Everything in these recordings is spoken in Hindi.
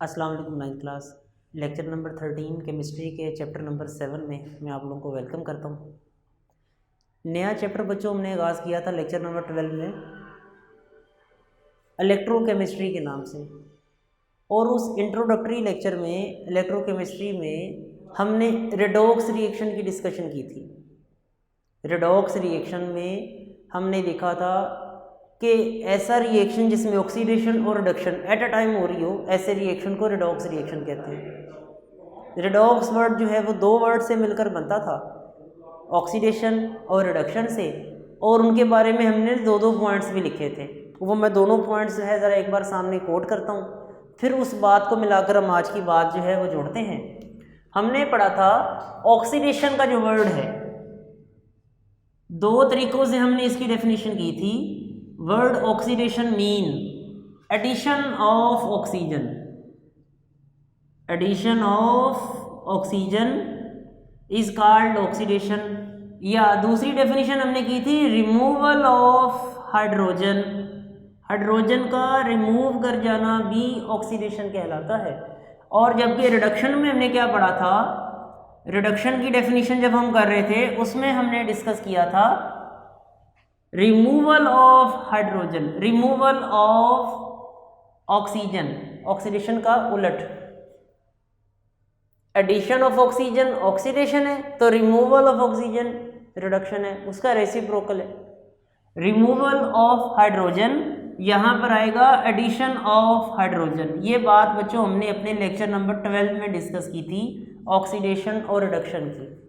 अस्सलाम वालेकुम। 9th class lecture number 13 chemistry के चैप्टर नंबर 7 में मैं आप लोगों को वेलकम करता हूँ। नया चैप्टर बच्चों हमने आगाज़ किया था लेक्चर नंबर 12 में इलेक्ट्रोकेमिस्ट्री के नाम से, और उस इंट्रोडक्टरी लेक्चर में इलेक्ट्रोकेमिस्ट्री में हमने रेडॉक्स रिएक्शन की डिस्कशन की थी। रेडॉक्स रिएक्शन में हमने देखा था कि ऐसा रिएक्शन जिसमें ऑक्सीडेशन और रिडक्शन एट अ टाइम हो रही हो, ऐसे रिएक्शन को रेडॉक्स रिएक्शन कहते हैं। रेडॉक्स वर्ड जो है वो दो वर्ड से मिलकर बनता था, ऑक्सीडेशन और रिडक्शन से, और उनके बारे में हमने दो दो पॉइंट्स भी लिखे थे। वो मैं दोनों पॉइंट्स जो है ज़रा एक बार सामने कोट करता हूँ, फिर उस बात को मिलाकर हम आज की बात जो है वो जोड़ते हैं। हमने पढ़ा था ऑक्सीडेशन का जो वर्ड है, दो तरीक़ों से हमने इसकी डेफिनेशन की थी। Word oxidation mean addition of oxygen, addition of oxygen is called oxidation. या दूसरी डेफिनेशन हमने की थी रिमूवल ऑफ हाइड्रोजन, हाइड्रोजन का रिमूव कर जाना भी ऑक्सीडेशन कहलाता है। और जबकि रिडक्शन में हमने क्या पढ़ा था, रिडक्शन की डेफिनेशन जब हम कर रहे थे उसमें हमने डिस्कस किया था removal of hydrogen, removal of oxygen, oxidation का उलट। एडिशन ऑफ ऑक्सीजन ऑक्सीडेशन है, तो रिमूवल ऑफ ऑक्सीजन रिडक्शन है, उसका रेसिप्रोकल है। रिमूवल ऑफ हाइड्रोजन यहाँ पर आएगा एडिशन ऑफ हाइड्रोजन। ये बात बच्चों हमने अपने लेक्चर नंबर 12 में डिस्कस की थी, ऑक्सीडेशन और रिडक्शन की।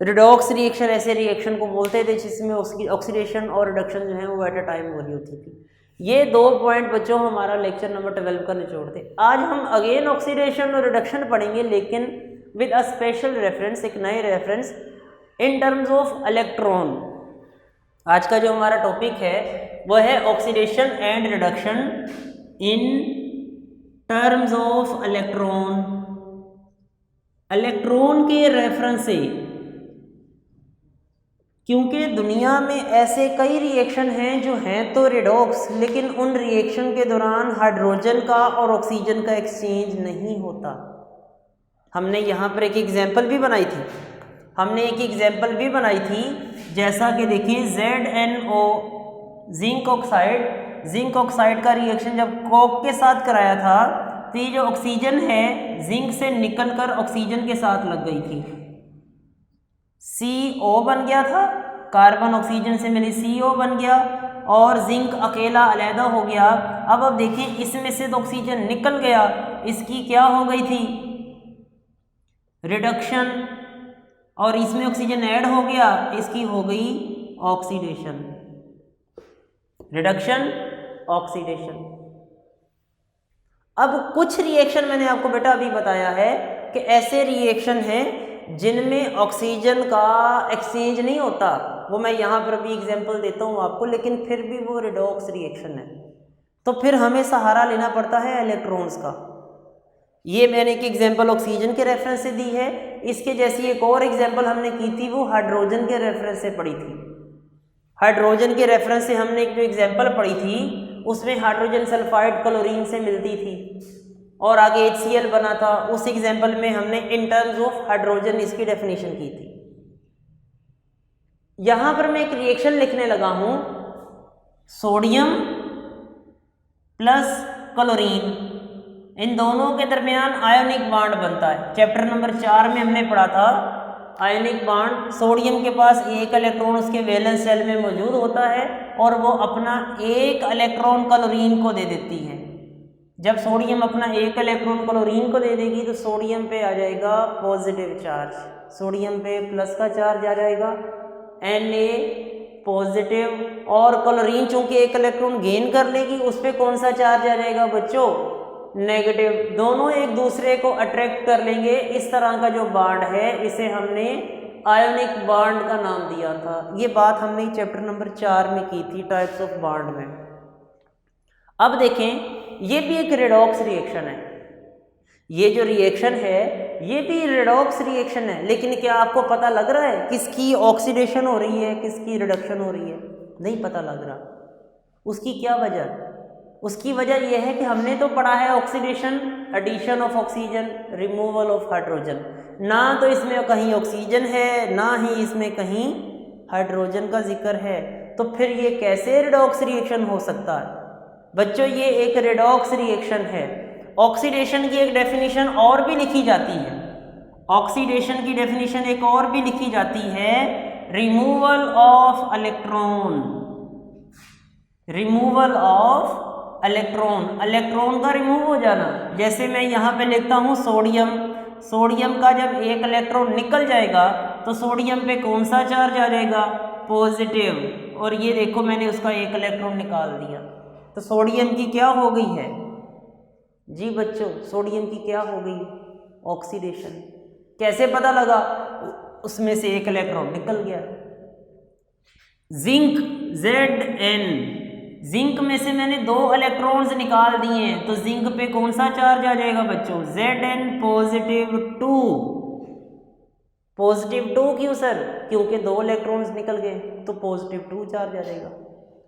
रिडॉक्स रिएक्शन ऐसे रिएक्शन को बोलते थे जिसमें ऑक्सीडेशन और रिडक्शन जो है वो एट अ टाइम हो रही होती थी। ये दो पॉइंट बच्चों हमारा लेक्चर नंबर 12 का निचोड़ थे। आज हम अगेन ऑक्सीडेशन और रिडक्शन पढ़ेंगे, लेकिन विद अ स्पेशल रेफरेंस, एक नए reference in terms of electron. आज का जो हमारा टॉपिक है वह है oxidation and reduction in terms of electron. Electron के रेफरेंस से, क्योंकि दुनिया में ऐसे कई रिएक्शन हैं जो हैं तो रिडॉक्स, लेकिन उन रिएक्शन के दौरान हाइड्रोजन का और ऑक्सीजन का एक्सचेंज नहीं होता। हमने यहाँ पर एक एग्जांपल भी बनाई थी, जैसा कि देखिए ZnO zinc oxide, zinc oxide का रिएक्शन जब कोक के साथ कराया था तो ये जो ऑक्सीजन है जिंक से निकलकर ऑक्सीजन के साथ लग गई थी, CO बन गया था, कार्बन ऑक्सीजन से मिली CO बन गया और जिंक अकेला अलहदा हो गया। अब देखें इसमें से तो ऑक्सीजन निकल गया, इसकी क्या हो गई थी रिडक्शन, और इसमें ऑक्सीजन ऐड हो गया, इसकी हो गई ऑक्सीडेशन। Reduction oxidation. अब कुछ रिएक्शन मैंने आपको बेटा अभी बताया है कि ऐसे रिएक्शन हैं जिनमें ऑक्सीजन का एक्सचेंज नहीं होता, वो मैं यहाँ पर अभी एग्जांपल देता हूँ आपको, लेकिन फिर भी वो रिडॉक्स रिएक्शन है। तो फिर हमें सहारा लेना पड़ता है इलेक्ट्रॉन्स का। ये मैंने एक एग्जांपल ऑक्सीजन के रेफरेंस से दी है, इसके जैसी एक और एग्जांपल हमने की थी वो हाइड्रोजन के रेफरेंस से पढ़ी थी। हाइड्रोजन के रेफरेंस से हमने एक जो एग्जांपल पढ़ी थी उसमें हाइड्रोजन सल्फाइड क्लोरीन से मिलती थी और आगे HCl बना था। उस एग्जांपल में हमने इन टर्म्स ऑफ हाइड्रोजन इसकी डेफिनेशन की थी। यहाँ पर मैं एक रिएक्शन लिखने लगा हूँ, सोडियम प्लस क्लोरीन, इन दोनों के दरमियान आयोनिक बॉन्ड बनता है। चैप्टर नंबर 4 में हमने पढ़ा था आयोनिक बॉन्ड। सोडियम के पास एक इलेक्ट्रॉन उसके वैलेंस शेल में मौजूद होता है और वो अपना एक इलेक्ट्रॉन क्लोरीन को दे देती है। जब सोडियम अपना एक इलेक्ट्रॉन क्लोरीन को दे देगी तो सोडियम पे आ जाएगा पॉजिटिव चार्ज, सोडियम पे प्लस का चार्ज आ जाएगा, Na पॉजिटिव, और क्लोरीन चूंकि एक इलेक्ट्रॉन गेन कर लेगी उस पर कौन सा चार्ज आ जाएगा बच्चों, नेगेटिव। दोनों एक दूसरे को अट्रैक्ट कर लेंगे। इस तरह का जो बॉन्ड है इसे हमने आयोनिक बॉन्ड का नाम दिया था। ये बात हमने चैप्टर नंबर 4 में की थी टाइप्स ऑफ बॉन्ड में। अब देखें ये भी एक रेडॉक्स रिएक्शन है, ये जो रिएक्शन है ये भी रेडॉक्स रिएक्शन है, लेकिन क्या आपको पता लग रहा है किसकी ऑक्सीडेशन हो रही है किसकी रिडक्शन हो रही है? नहीं पता लग रहा। उसकी क्या वजह? उसकी वजह यह है कि हमने तो पढ़ा है oxidation, addition of oxygen, removal of hydrogen, ना तो इसमें कहीं ऑक्सीजन है ना ही इसमें कहीं हाइड्रोजन का जिक्र है, तो फिर ये कैसे रिडॉक्स रिएक्शन हो सकता है? बच्चों ये एक रिडॉक्स रिएक्शन है। ऑक्सीडेशन की एक डेफिनेशन और भी लिखी जाती है, ऑक्सीडेशन की डेफिनेशन एक और भी लिखी जाती है, removal of electron, removal of electron, electron का रिमूव हो जाना। जैसे मैं यहाँ पे लिखता हूँ सोडियम, सोडियम का जब एक इलेक्ट्रॉन निकल जाएगा तो सोडियम पे कौन सा चार्ज आ जाएगा? पॉजिटिव। और ये देखो मैंने उसका एक इलेक्ट्रॉन निकाल दिया, तो सोडियम की क्या हो गई है जी बच्चों? सोडियम की क्या हो गई? ऑक्सीडेशन। कैसे पता लगा? उसमें से एक इलेक्ट्रॉन निकल गया। जिंक Zn, जिंक में से मैंने 2 इलेक्ट्रॉन्स निकाल दिए हैं, तो जिंक पे कौन सा चार्ज आ जाएगा बच्चों? Zn positive 2। पॉजिटिव 2 क्यों सर? क्योंकि 2 इलेक्ट्रॉन्स निकल गए तो पॉजिटिव 2 चार्ज आ जाएगा।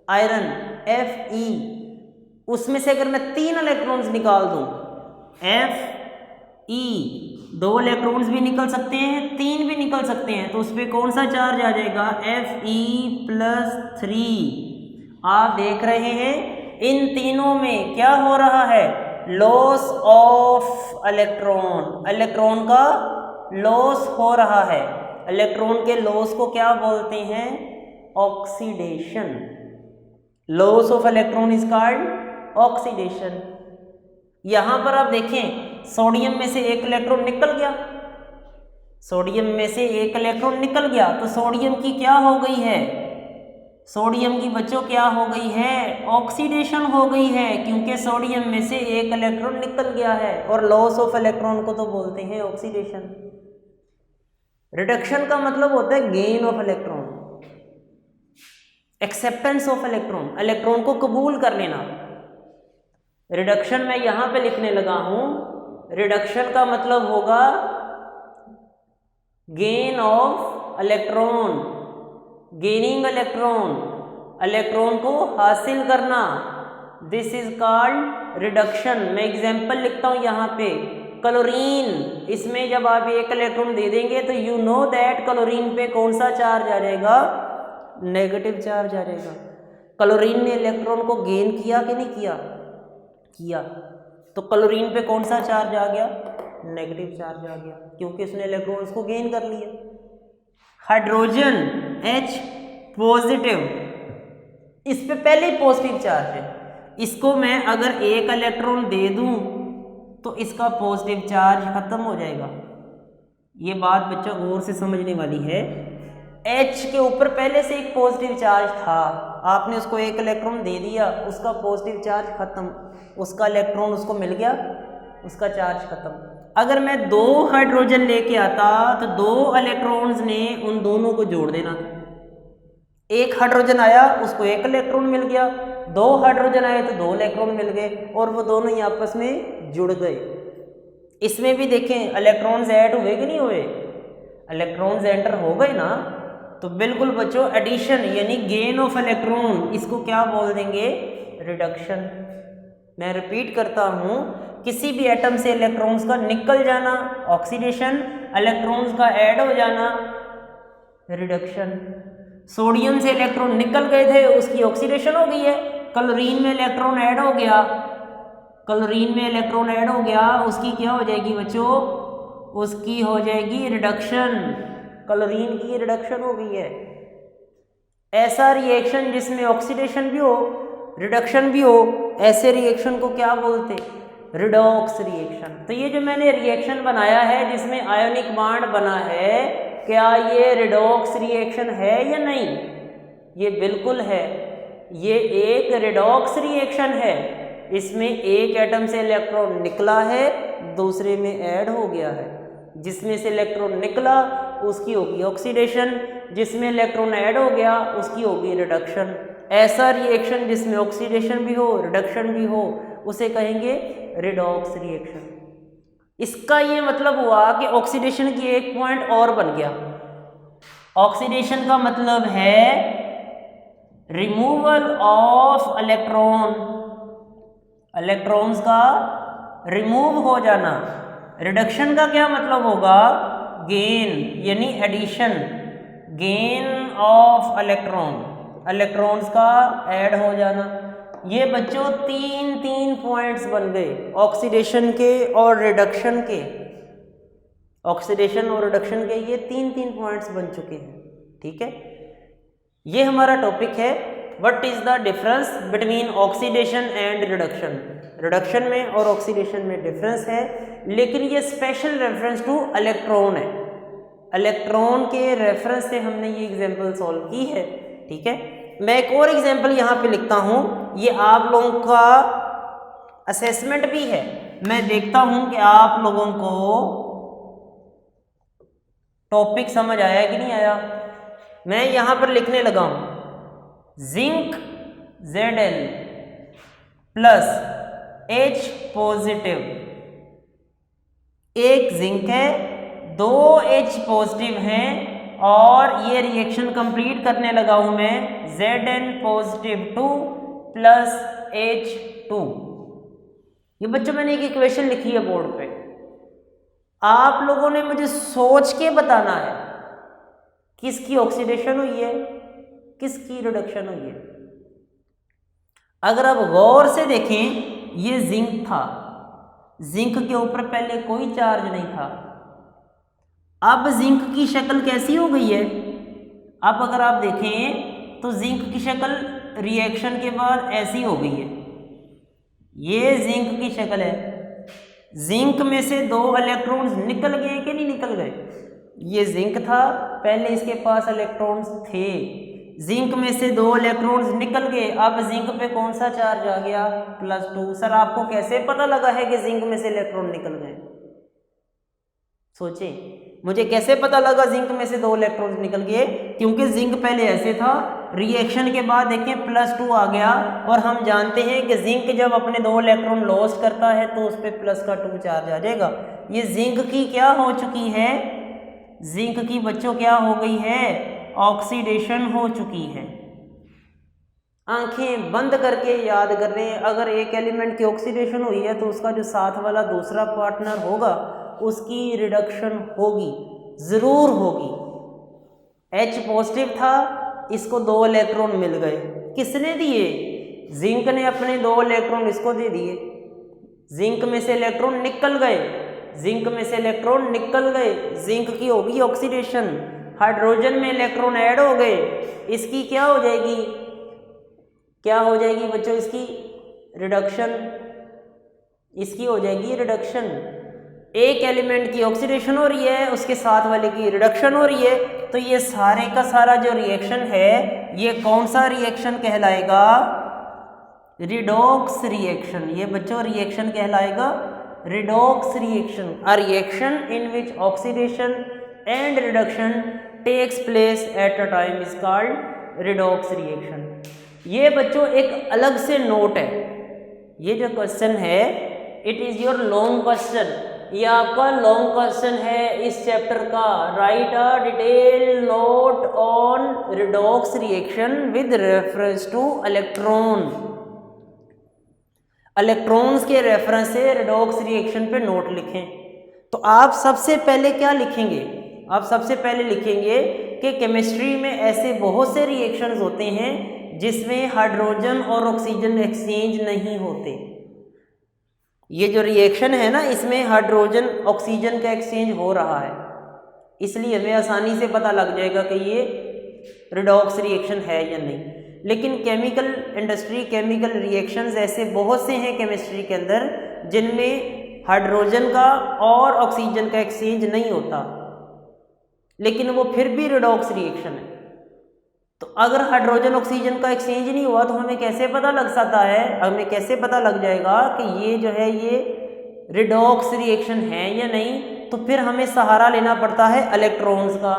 आयरन Fe, उसमें से अगर मैं 3 इलेक्ट्रॉन्स निकाल दूं, Fe, 2 इलेक्ट्रॉन्स भी निकल सकते हैं, 3 भी निकल सकते हैं, तो उस पर कौन सा चार्ज आ जाएगा? Fe+3। आप देख रहे हैं इन तीनों में क्या हो रहा है? लॉस ऑफ इलेक्ट्रॉन, इलेक्ट्रॉन का लॉस हो रहा है। इलेक्ट्रॉन के लॉस को क्या बोलते हैं? Oxidation. Loss of electron is called oxidation. यहां पर आप देखें सोडियम में से एक इलेक्ट्रॉन निकल गया, सोडियम में से एक इलेक्ट्रॉन निकल गया, तो सोडियम की क्या हो गई है? सोडियम की बच्चों क्या हो गई है? ऑक्सीडेशन हो गई है, क्योंकि सोडियम में से एक इलेक्ट्रॉन निकल गया है। और लॉस ऑफ इलेक्ट्रॉन को तो बोलते हैं ऑक्सीडेशन। रिडक्शन का मतलब होता है gain of electron, acceptance of electron, electron को कबूल कर लेना। रिडक्शन मैं यहां पे लिखने लगा हूं, रिडक्शन का मतलब होगा gain of electron, gaining electron, electron को हासिल करना, दिस इज कॉल्ड रिडक्शन। मैं एग्जांपल लिखता हूं यहां पे, क्लोरीन, इसमें जब आप एक इलेक्ट्रॉन दे देंगे तो यू नो दैट क्लोरीन पे कौन सा चार्ज आ जाएगा? नेगेटिव चार्ज आ जाएगा। क्लोरीन ने इलेक्ट्रॉन को गेन किया कि नहीं किया? किया। तो क्लोरीन पे कौन सा चार्ज आ गया? नेगेटिव चार्ज आ गया, क्योंकि उसने इलेक्ट्रॉन्स को गेन कर लिया। हाइड्रोजन H पॉजिटिव, इस पे पहले ही पॉजिटिव चार्ज है, इसको मैं अगर एक इलेक्ट्रॉन दे दूं तो इसका पॉजिटिव चार्ज खत्म हो जाएगा। ये बात बच्चा गौर से समझने वाली है। H के ऊपर पहले से एक पॉजिटिव चार्ज था, आपने उसको एक इलेक्ट्रॉन दे दिया, उसका पॉजिटिव चार्ज खत्म, उसका इलेक्ट्रॉन उसको मिल गया, उसका चार्ज खत्म। अगर मैं 2 हाइड्रोजन लेके आता तो 2 इलेक्ट्रॉन्स ने उन दोनों को जोड़ देना। एक हाइड्रोजन आया, उसको एक इलेक्ट्रॉन मिल गया, 2 हाइड्रोजन आए तो 2 इलेक्ट्रॉन मिल गए, और वो दोनों ही आपस में जुड़ गए। इसमें भी देखें इलेक्ट्रॉन्स ऐड हुए कि नहीं हुए? इलेक्ट्रॉन्स एंटर हो गए ना, तो बिल्कुल बच्चों एडिशन यानी गेन ऑफ इलेक्ट्रॉन, इसको क्या बोल देंगे? रिडक्शन। मैं रिपीट करता हूं, किसी भी एटम से इलेक्ट्रॉन्स का निकल जाना ऑक्सीडेशन, इलेक्ट्रॉन्स का ऐड हो जाना रिडक्शन। सोडियम से इलेक्ट्रॉन निकल गए थे, उसकी ऑक्सीडेशन हो गई है। क्लोरीन में इलेक्ट्रॉन ऐड हो गया, क्लोरीन में इलेक्ट्रॉन ऐड हो गया, उसकी क्या हो जाएगी बच्चों? उसकी हो जाएगी रिडक्शन। क्लोरीन की रिडक्शन हो गई है। ऐसा रिएक्शन जिसमें ऑक्सीडेशन भी हो, रिडक्शन भी हो, ऐसे रिएक्शन को क्या बोलते? Redox reaction. तो ये जो मैंने रिएक्शन बनाया है जिसमें आयोनिक बॉन्ड बना है, क्या ये रिडॉक्स रिएक्शन है या नहीं? ये बिल्कुल है, ये एक रिडॉक्स रिएक्शन है। इसमें एक एटम से इलेक्ट्रॉन निकला है, दूसरे में ऐड हो गया है। जिसमें से इलेक्ट्रॉन निकला उसकी होगी ऑक्सीडेशन, जिसमें इलेक्ट्रॉन ऐड हो गया उसकी होगी रिडक्शन। ऐसा रिएक्शन जिसमें ऑक्सीडेशन भी हो, रिडक्शन भी हो, उसे कहेंगे रिडॉक्स रिएक्शन। इसका ये मतलब हुआ कि ऑक्सीडेशन की एक पॉइंट और बन गया। ऑक्सीडेशन का मतलब है रिमूवल ऑफ इलेक्ट्रॉन, इलेक्ट्रॉन्स का रिमूव हो जाना। रिडक्शन का क्या मतलब होगा? गेन यानी एडिशन, गेन ऑफ इलेक्ट्रॉन्स का ऐड हो जाना। ये बच्चों तीन पॉइंट्स बन गए ऑक्सीडेशन के और रिडक्शन के। ऑक्सीडेशन और रिडक्शन के ये तीन पॉइंट्स बन चुके हैं। ठीक है, ये हमारा टॉपिक है what is the difference between oxidation and reduction. Reduction में और ऑक्सीडेशन में डिफरेंस है, लेकिन ये स्पेशल रेफरेंस टू इलेक्ट्रॉन है। इलेक्ट्रॉन के रेफरेंस से हमने ये एग्जांपल सॉल्व की है। ठीक है, मैं एक और एग्जांपल यहाँ पे लिखता हूँ, ये आप लोगों का असेसमेंट भी है। मैं देखता हूँ कि आप लोगों को टॉपिक समझ आया कि नहीं आया। मैं यहाँ पर लिखने लगा हूँ zinc Zl plus H positive, एक जिंक है, 2 H पॉजिटिव हैं, और ये रिएक्शन कंप्लीट करने लगा हूं मैं Zn पॉजिटिव 2 प्लस H2। ये बच्चों मैंने एक इक्वेशन लिखी है बोर्ड पे, आप लोगों ने मुझे सोच के बताना है किसकी ऑक्सीडेशन हुई है, किसकी रिडक्शन हुई है। अगर आप गौर से देखें, ये जिंक था, जिंक के ऊपर पहले कोई चार्ज नहीं था। अब जिंक की शक्ल कैसी हो गई है? अब अगर आप देखें तो जिंक की शक्ल रिएक्शन के बाद ऐसी हो गई है। ये जिंक की शक्ल है। जिंक में से 2 इलेक्ट्रॉन्स निकल गए कि नहीं निकल गए? ये जिंक था, पहले इसके पास इलेक्ट्रॉन्स थे, जिंक में से 2 इलेक्ट्रॉन्स निकल गए। अब जिंक पे कौन सा चार्ज आ गया? +2। सर आपको कैसे पता लगा है कि जिंक में से इलेक्ट्रॉन निकल गए? सोचें, मुझे कैसे पता लगा जिंक में से 2 इलेक्ट्रॉन्स निकल गए? क्योंकि जिंक पहले ऐसे था, रिएक्शन के बाद देखें +2 आ गया, और हम जानते हैं कि जिंक जब अपने 2 इलेक्ट्रॉन लॉस्ट करता है तो उस पर +2 चार्ज आ जाएगा। ये जिंक की क्या हो चुकी है? जिंक की बच्चों क्या हो गई है? ऑक्सीडेशन हो चुकी है। आंखें बंद करके याद कर रहे हैं, अगर एक एलिमेंट की ऑक्सीडेशन हुई है तो उसका जो साथ वाला दूसरा पार्टनर होगा उसकी रिडक्शन होगी, ज़रूर होगी। H पॉजिटिव था, इसको 2 इलेक्ट्रॉन मिल गए, किसने दिए? जिंक ने अपने 2 इलेक्ट्रॉन इसको दे दिए। जिंक में से इलेक्ट्रॉन निकल गए, जिंक में से इलेक्ट्रॉन निकल गए, जिंक की होगी ऑक्सीडेशन, हाइड्रोजन में इलेक्ट्रॉन ऐड हो गए, इसकी क्या हो जाएगी? क्या हो जाएगी बच्चों? इसकी रिडक्शन, इसकी हो जाएगी रिडक्शन। एक एलिमेंट की ऑक्सीडेशन हो रही है, उसके साथ वाले की रिडक्शन हो रही है, तो ये सारे का सारा जो रिएक्शन है ये कौन सा रिएक्शन कहलाएगा? Redox reaction. ये बच्चों रिएक्शन कहलाएगा redox reaction, a reaction in which oxidation and reduction takes place at a time is called redox reaction. ये बच्चों एक अलग से नोट है, ये जो क्वेश्चन है it is your long question, ये आपका लॉन्ग क्वेश्चन है इस चैप्टर का। Right a detail note on redox reaction with reference two electron. Electrons के रेफरेंस से रिडॉक्स रिएक्शन पे नोट लिखें। तो आप सबसे पहले क्या लिखेंगे? आप सबसे पहले लिखेंगे कि केमिस्ट्री में ऐसे बहुत से रिएक्शंस होते हैं जिसमें हाइड्रोजन और ऑक्सीजन एक्सचेंज नहीं होते। ये जो रिएक्शन है ना, इसमें हाइड्रोजन ऑक्सीजन का एक्सचेंज हो रहा है, इसलिए हमें आसानी से पता लग जाएगा कि ये रिडॉक्स रिएक्शन है या नहीं। लेकिन केमिकल इंडस्ट्री, केमिकल रिएक्शंस ऐसे बहुत से हैं केमिस्ट्री के अंदर जिनमें हाइड्रोजन का और ऑक्सीजन का एक्सचेंज नहीं होता, लेकिन वो फिर भी रिडॉक्स रिएक्शन है। तो अगर हाइड्रोजन ऑक्सीजन का एक्सचेंज नहीं हुआ तो हमें कैसे पता लग सकता है, हमें कैसे पता लग जाएगा कि ये जो है ये रिडॉक्स रिएक्शन है या नहीं? तो फिर हमें सहारा लेना पड़ता है इलेक्ट्रॉन्स का,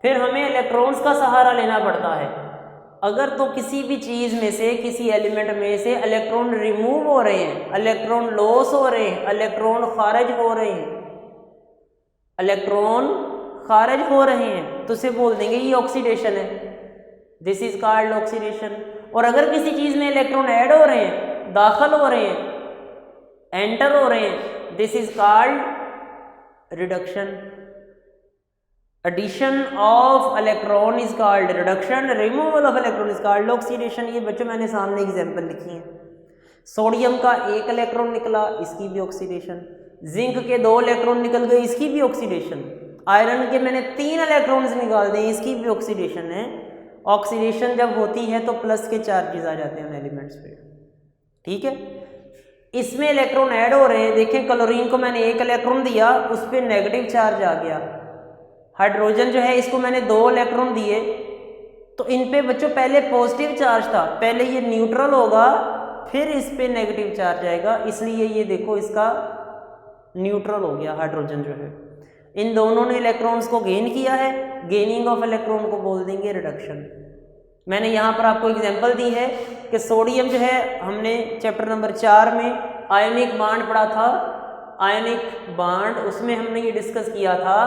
फिर हमें इलेक्ट्रॉन्स का सहारा लेना पड़ता है। अगर तो किसी भी चीज़ में से, किसी एलिमेंट में से इलेक्ट्रॉन रिमूव हो रहे हैं, इलेक्ट्रॉन लॉस हो रहे हैं, इलेक्ट्रॉन खारिज हो रहे हैं, इलेक्ट्रॉन खारिज हो रहे हैं, तो उसे बोल देंगे ये ऑक्सीडेशन है, दिस इज कॉल्ड ऑक्सीडेशन। और अगर किसी चीज़ में इलेक्ट्रॉन ऐड हो रहे हैं दाखिल हो रहे हैं, एंटर हो रहे हैं, this is called reduction. Addition of electron is called reduction, removal of electron is called oxidation. ये बच्चों मैंने सामने एग्जांपल लिखी है। सोडियम का 1 इलेक्ट्रॉन निकला, इसकी भी ऑक्सीडेशन। जिंक के 2 इलेक्ट्रॉन निकल गए, इसकी भी ऑक्सीडेशन। आयरन के मैंने 3 इलेक्ट्रॉन्स निकाल दिए, इसकी भी ऑक्सीडेशन है। ऑक्सीडेशन जब होती है तो प्लस के चार्जेस आ जाते हैं उन एलिमेंट्स पे, ठीक है। इसमें इलेक्ट्रॉन ऐड हो रहे हैं, देखें क्लोरीन को मैंने 1 इलेक्ट्रॉन दिया, उस पर नेगेटिव चार्ज आ गया। हाइड्रोजन जो है इसको मैंने 2 इलेक्ट्रॉन दिए, तो इन पे बच्चों पहले पॉजिटिव चार्ज था, पहले ये न्यूट्रल होगा, फिर इस पे नेगेटिव चार्ज आएगा, इसलिए ये देखो इसका न्यूट्रल हो गया हाइड्रोजन जो है। इन दोनों ने इलेक्ट्रॉन्स को गेन किया है, गेनिंग ऑफ इलेक्ट्रॉन को बोल देंगे रिडक्शन। मैंने यहाँ पर आपको एग्जांपल दी है कि सोडियम जो है, हमने चैप्टर नंबर 4 में आयनिक बांड पढ़ा था। आयनिक बांड, उसमें हमने ये डिस्कस किया था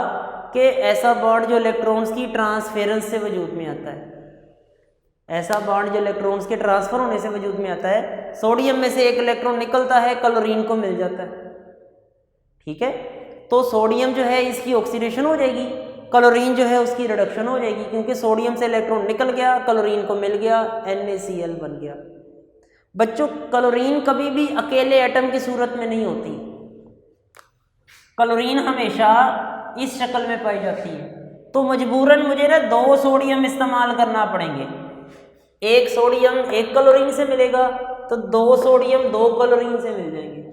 कि ऐसा बॉन्ड जो इलेक्ट्रॉन्स की ट्रांसफेरेंस से वजूद में आता है, ऐसा बॉन्ड जो इलेक्ट्रॉन्स के ट्रांसफर होने से वजूद में आता है। सोडियम में से 1 इलेक्ट्रॉन निकलता है, क्लोरीन को मिल जाता है, ठीक है। तो सोडियम जो है इसकी ऑक्सीडेशन हो जाएगी, क्लोरीन जो है उसकी रिडक्शन हो जाएगी, क्योंकि सोडियम से इलेक्ट्रॉन निकल गया, क्लोरीन को मिल गया, NaCl बन गया। बच्चों क्लोरीन कभी भी अकेले एटम की सूरत में नहीं होती, क्लोरीन हमेशा इस शक्ल में पाई जाती है। तो मजबूरन मुझे ना 2 सोडियम इस्तेमाल करना पड़ेंगे। 1 सोडियम 1 क्लोरीन से मिलेगा, तो 2 सोडियम 2 क्लोरीन से मिल जाएंगे।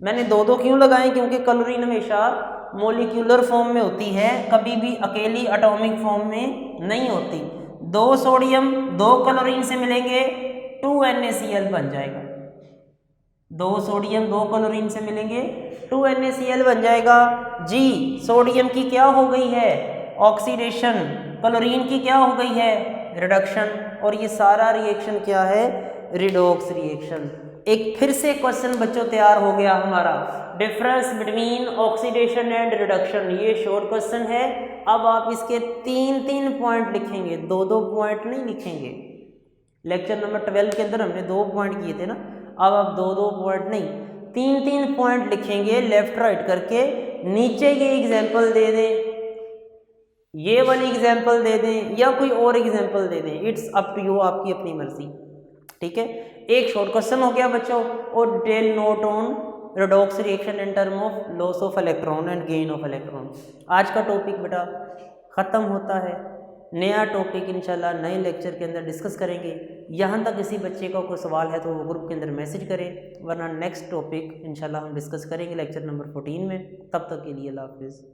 मैंने 2 क्यों लगाए? क्योंकि क्लोरीन हमेशा मॉलिक्यूलर फॉर्म में होती है, कभी भी अकेली एटॉमिक फॉर्म में नहीं होती। 2 सोडियम 2 क्लोरीन से मिलेंगे, 2 NaCl बन जाएगा। 2 सोडियम 2 क्लोरीन से मिलेंगे, 2 NaCl बन जाएगा। जी, सोडियम की क्या हो गई है? ऑक्सीडेशन। क्लोरीन की क्या हो गई है? रिडक्शन। और ये सारा रिएक्शन क्या है? Redox reaction. एक फिर से क्वेश्चन बच्चों तैयार हो गया हमारा, difference between oxidation and reduction. ये शॉर्ट क्वेश्चन है। अब आप इसके 3-3 पॉइंट लिखेंगे, 2-2 पॉइंट नहीं लिखेंगे। लेक्चर नंबर 12 के अंदर हमने 2 पॉइंट किए थे ना, अब आप 2-2 पॉइंट नहीं 3-3 पॉइंट लिखेंगे लेफ्ट राइट करके। नीचे ये एग्जाम्पल दे दें, ये वाली एग्जाम्पल दे दें, या कोई और एग्जाम्पल दे दें, इट्स अप टू यू, आपकी अपनी मर्जी, ठीक है। एक शॉर्ट क्वेश्चन हो गया बच्चों। और tell note on redox reaction in term of loss of electron and gain of electron. आज का टॉपिक बेटा ख़त्म होता है। नया टॉपिक इंशाल्लाह नए लेक्चर के अंदर डिस्कस करेंगे। यहाँ तक किसी बच्चे का कोई सवाल है तो वो ग्रुप के अंदर मैसेज करें, वरना नेक्स्ट टॉपिक इंशाल्लाह हम डिस्कस करेंगे लेक्चर नंबर 14 में। तब तक के लिए अल्लाह हाफिज़।